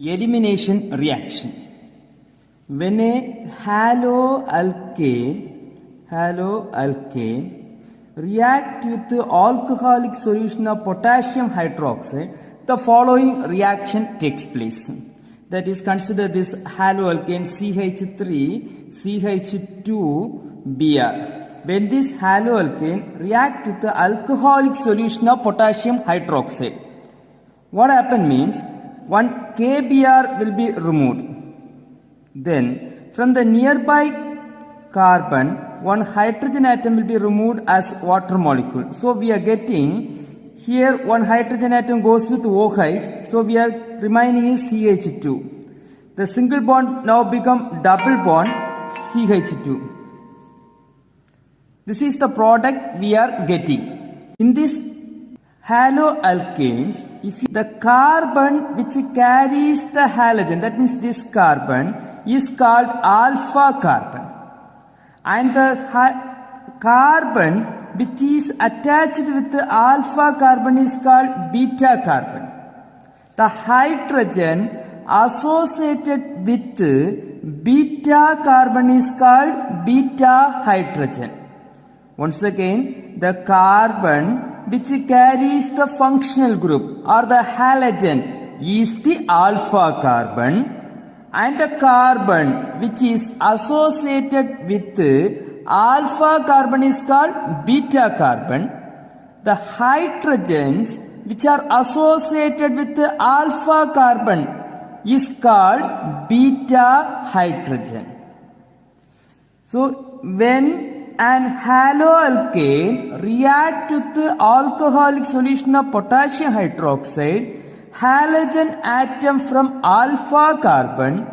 Elimination reaction. When a haloalkane react with the alcoholic solution of potassium hydroxide, the following reaction takes place. That is, consider this haloalkane CH3, CH2Br. When this haloalkane react with the alcoholic solution of potassium hydroxide, what happen means one KBr will be removed. Then from the nearby carbon, one hydrogen atom will be removed as water molecule. So we are getting here one hydrogen atom goes with OH. So we are remaining is CH2. The single bond now become double bond CH2. This is the product we are getting. In this haloalkanes, if the carbon which carries the halogen, that means this carbon, is called alpha carbon, and the carbon which is attached with the alpha carbon is called beta carbon. The hydrogen associated with beta carbon is called beta hydrogen. Once again, the carbon which carries the functional group or the halogen is the alpha carbon, and the carbon which is associated with alpha carbon is called beta carbon. The hydrogens which are associated with the alpha carbon is called beta hydrogen. So when an haloalkane react with the alcoholic solution of potassium hydroxide, halogen atom from alpha carbon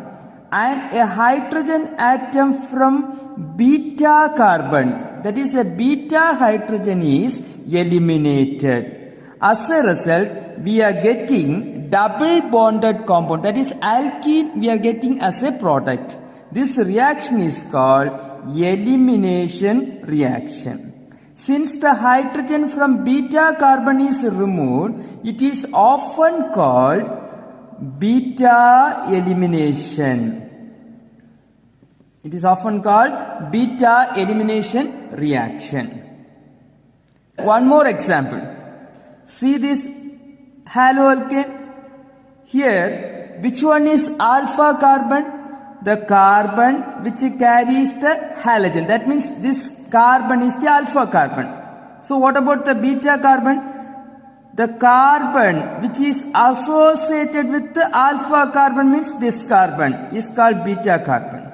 and a hydrogen atom from beta carbon, that is a beta hydrogen, is eliminated. As a result, we are getting double bonded compound, that is alkene we are getting as a product. This reaction is called elimination reaction. Since the hydrogen from beta carbon is removed, it is often called beta elimination. It is often called beta elimination reaction. One more example. See this haloalkane. Here, which one is alpha carbon? The carbon which carries the halogen. That means this carbon is the alpha carbon. So what about the beta carbon? The carbon which is associated with the alpha carbon means this carbon is called beta carbon.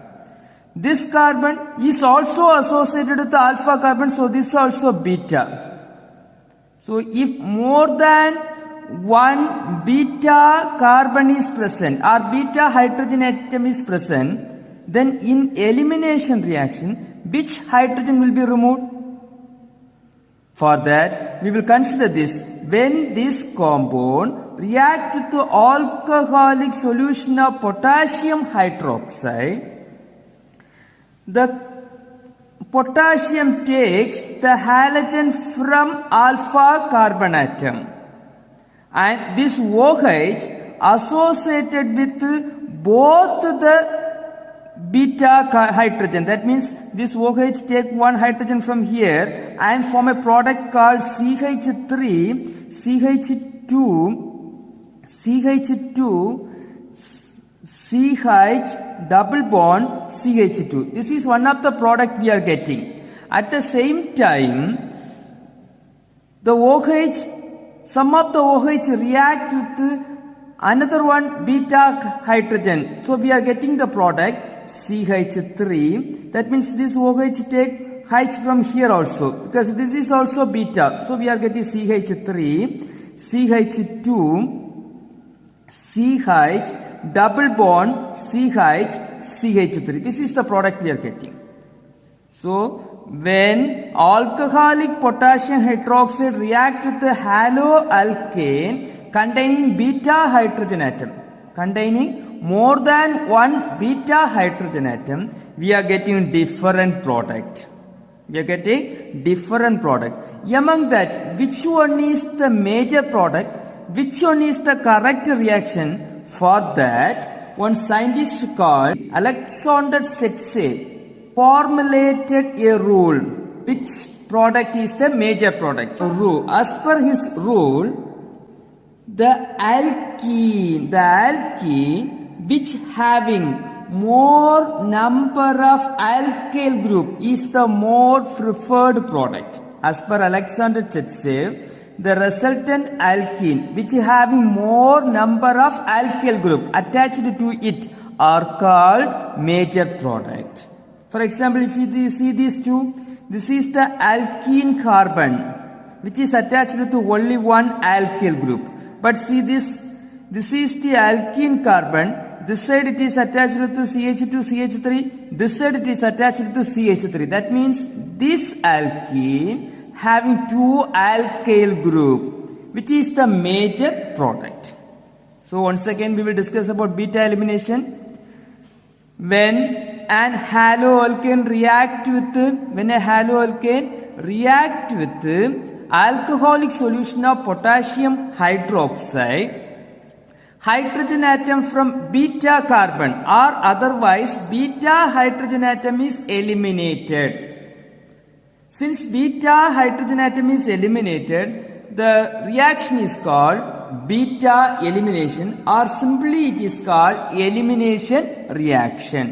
This carbon is also associated with the alpha carbon, so this is also beta. So if more than one beta carbon is present or beta hydrogen atom is present, then in elimination reaction, which hydrogen will be removed? For that, we will consider this. When this compound reacts with the alcoholic solution of potassium hydroxide, the potassium takes the halogen from alpha carbon atom, and this OH associated with both the beta hydrogen. That means this OH take one hydrogen from here and form a product called CH3, CH2, CH double bond CH2. This is one of the product we are getting. At the same time, the OH, some of the OH react with another one beta hydrogen. So we are getting the product CH3. That means this OH take H from here also, because this is also beta. So we are getting CH3, CH2, CH double bond CH3. This is the product we are getting. So when alcoholic potassium hydroxide react with the haloalkane containing beta hydrogen atom, containing more than one beta hydrogen atom, we are getting different product. We are getting different product. Among that, which one is the major product? Which one is the correct reaction? For that, one scientist called Alexander Setsev formulated a rule. Which product is the major product? As per his rule, the alkene which having more number of alkyl group is the more preferred product. As per Alexander Setsev, the resultant alkene which having more number of alkyl group attached to it are called major product. For example, if you see these two, this is the alkene carbon which is attached to only one alkyl group. But see this is the alkene carbon. This side it is attached to CH2CH3. This side it is attached to CH3. That means this alkene having two alkyl group, which is the major product. So once again we will discuss about beta elimination. When a haloalkane react with alcoholic solution of potassium hydroxide, hydrogen atom from beta carbon or otherwise beta hydrogen atom is eliminated. Since beta hydrogen atom is eliminated, the reaction is called beta elimination, or simply it is called elimination reaction.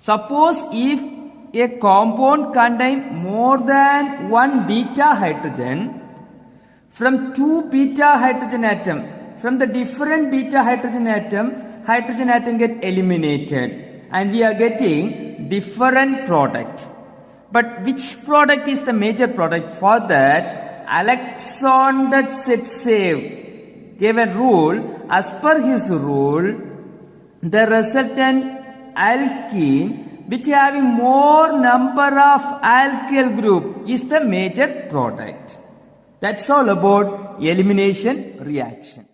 Suppose if a compound contains more than one beta hydrogen, from two beta hydrogen atom, from the different beta hydrogen atom get eliminated and we are getting different product. But which product is the major product? For that, Alexander Setsev gave a rule. As per his rule, the resultant alkene which having more number of alkyl group is the major product. That's all about elimination reaction.